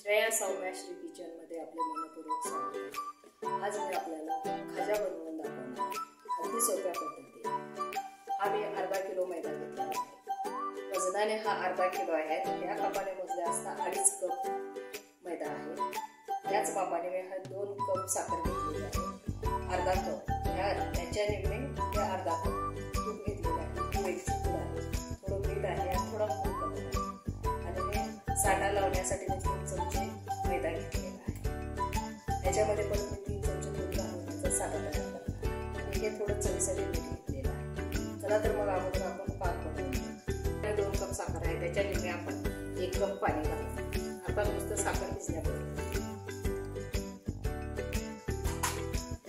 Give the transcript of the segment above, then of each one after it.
श्रेया सौम्याश्री किचनमध्ये आपले मनपूर्वक स्वागत आहे। आज मी आपल्याला खाजा बनवून दाखवणार आहे, अगदी सोप्या पद्धतीने। हा मी अर्धा किलो मैदा घेतला आहे। वजनाने हा अर्धा किलो आहे। या कपाने मोजले असता 2.5 कप मैदा आहे। याच मापाने मी 2 कप साखर घेतली आहे। अर्धा कप याच्या निम्मे ते अर्धा कप तूप घेतलेले आहे। वेलची पूड आहे, थोडं मीठ आहे आणि थोडा फूड कलर आहे आणि हे साठा लावण्यासाठी 3 चमचे मैदा घेतलेला आहे। याच्यामध्ये पण मी 3 चमचे दूध घालून याचा साठा तयार करणार आहे आणि हे थोडं चवीसाठी मीठ घेतलेलं आहे। चला तर मग अगोदर आपण पाक बनवूया। 2 कप साखर आहे, त्याच्या निम्मे आपण 1 कप पाणी घालू। आता नुसतं साखर भिजण्यापर्यंत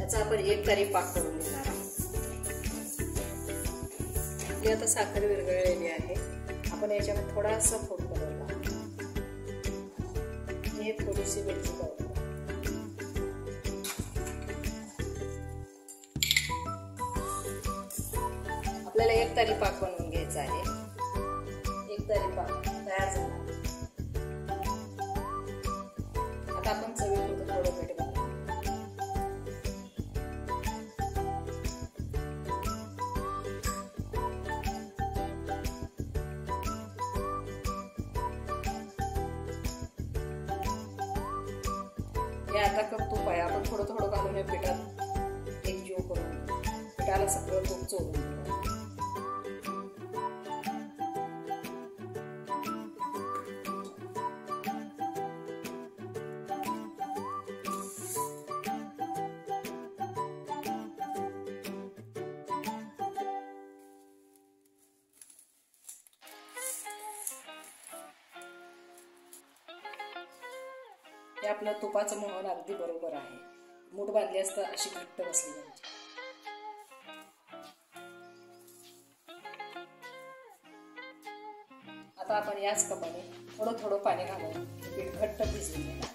याचा आपण 1 तारी पाक करून घेणार आहोत। आता साखर विरघळलेली आहे। आपण याच्यामध्ये थोडासा फूड कलर लावू। हे थोडीशी वेलची पावडर, आपल्याला 1 तारी पाक बनवून घ्यायचा आहे। 1 तारी पाक तयार झाला। आता आपण चवीपुरतं थोडं मीठ घालू। हे अर्धा कप तूप आहे। आपण थोडं थोडं घालून पिठात एकजीव करून पिठाला सगळं तूप चोळून घेऊ। हे आपलं तुपाचं मोहन अगदी बरोबर आहे। मूठ बांधली असता अशी घट्ट बसली पाहिजे। आता आपण याच कपाने थोडं थोडं पाणी घालून पीठ घट्ट भिजवून घेणार।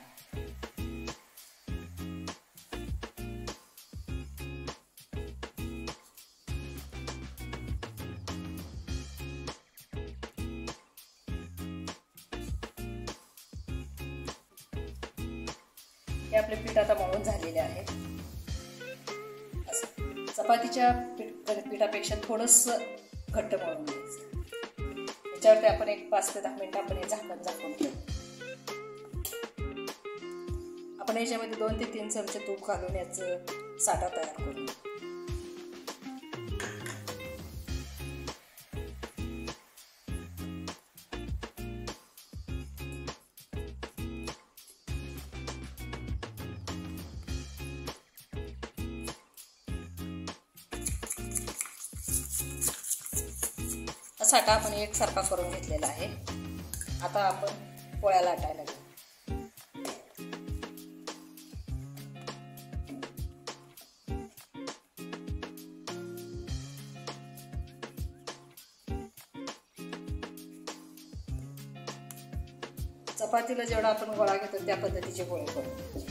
हे आपले पीठ आता मळून झालेले आहे। चपातीच्या पिठापेक्षा थोडंसं घट्ट मळून घ्यायचं। याच्यावरती आपण 5 ते 10 मिनिटं आपण हे झाकून ठेवू। आपण याच्यामध्ये 2 ते 3 चमचे तूप घालून याचं साठा तयार करू। साठा आपण एकसारखा करून घेतलेला आहे। आता आपण पोळ्या लाटायला घेऊ। चपातीला जेवढा आपण गोळा घेतो त्या पद्धतीचे गोळे करू।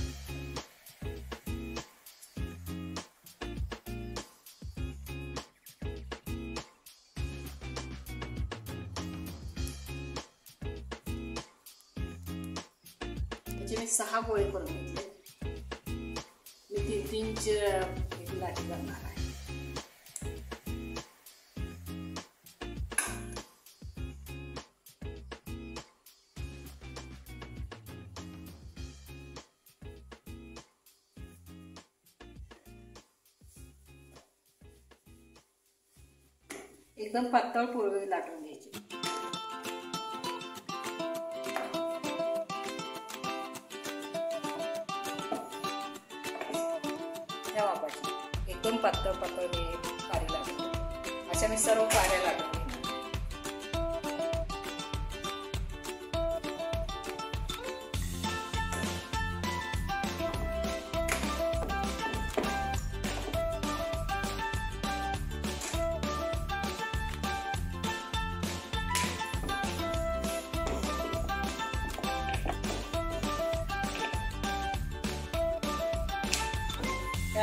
मी 6 गोळे करून घेतले। मी 3 लाटी करणार आहे। एकदम पातळ पोळी लाटून घ्यायची। एकदम पातळ मी पारी लाटते। अशा मी सर्व पाऱ्या लाटून घेणार।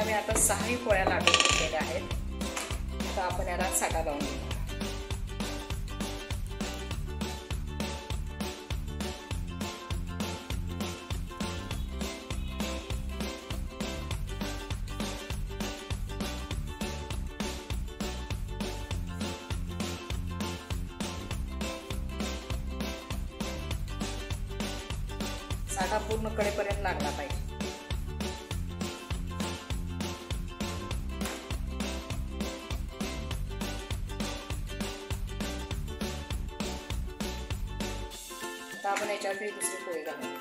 मी आता 6 पोळ्या लाटून घेतलेल्या आहेत। आता आपण याला साठा लावून घेऊ। साठा पूर्ण कडेपर्यंत लागला पाहिजे. आता आपण याच्यावरती दुसरी पोळी घालू.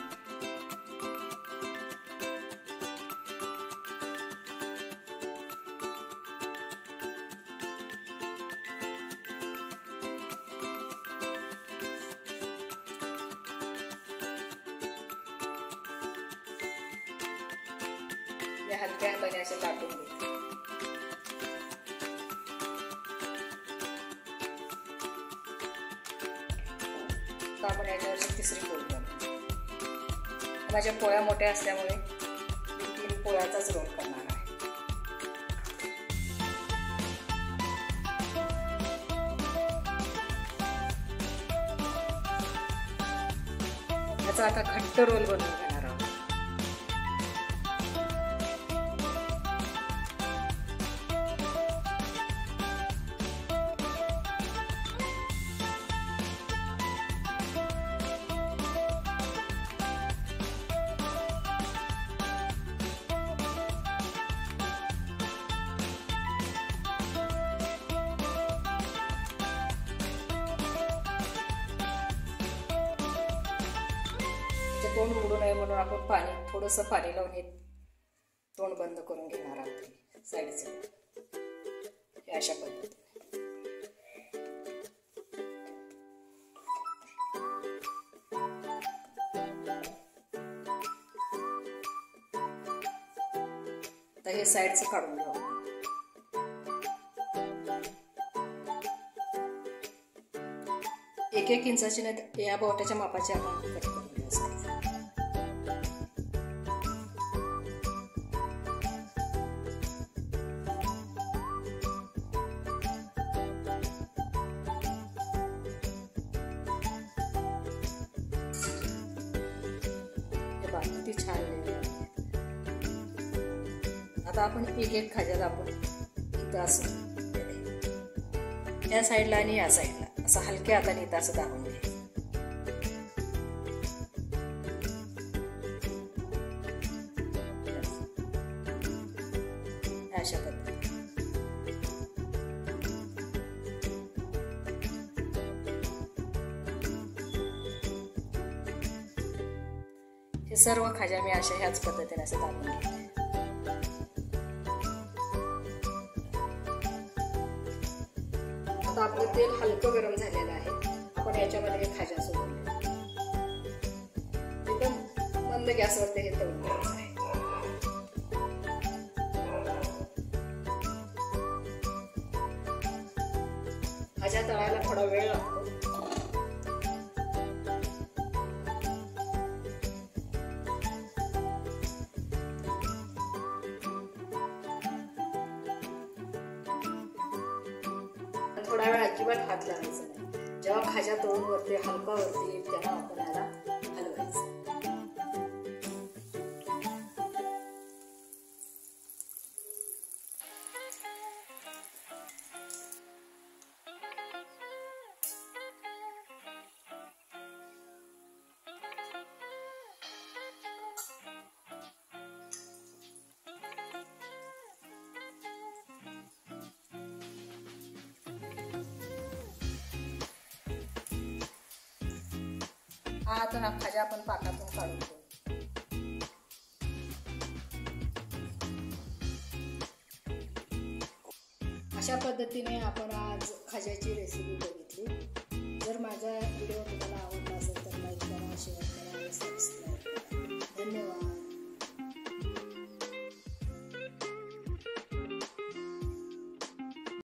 या हलक्या हाताने असे लाटून घ्यायचे. आता आपण याच्यावरची तिसरी पोळी करतो. माझ्या पोळ्या मोठ्या असल्यामुळे मी 3 पोळ्याचाच रोल करणार आहे. याचा आता घट्ट रोल बनवून घेणार आहोत. तोंड उडू नये म्हणून आपण थोडंसं पाणी लावून हे तोंड बंद करून घेणार आहोत साईडचं. हे अशा पद्धतीने. आता हे साईडचं काढून घेऊ. एक इंचाची नाही या बोटाच्या मापाची आपण कट करून घेऊ साईज. किती छान आहे. आता आपण एक खाज्याला आपण इथं असं या साईडला आणि या साईडला असं हलक्या हाताने इथं असं दाबून घ्यायचं. अशा पद्धतीने हे सर्व खाज्या मी अशा ह्याच पद्धतीने असं दाबून घेते. आता आपलं तेल हलकं गरम झालेलं आहे. आपण याच्यामध्ये हे खाज्या सोडून एकदम मंद गॅसवरती हे तळून घ्यायचं आहे. खाज्या तळायला थोडा वेळ लागतो. थोडा वेळ अजिबात हात लावायचा नाही. जेव्हा खाज्या तळून वरती हलका वरती येईल तेव्हा आपण याला हलवायचं. आता हा खाज्या आपण पाकातून काढून घेऊ. अशा पद्धतीने आपण आज खाज्याची रेसिपी बघितली. जर माझा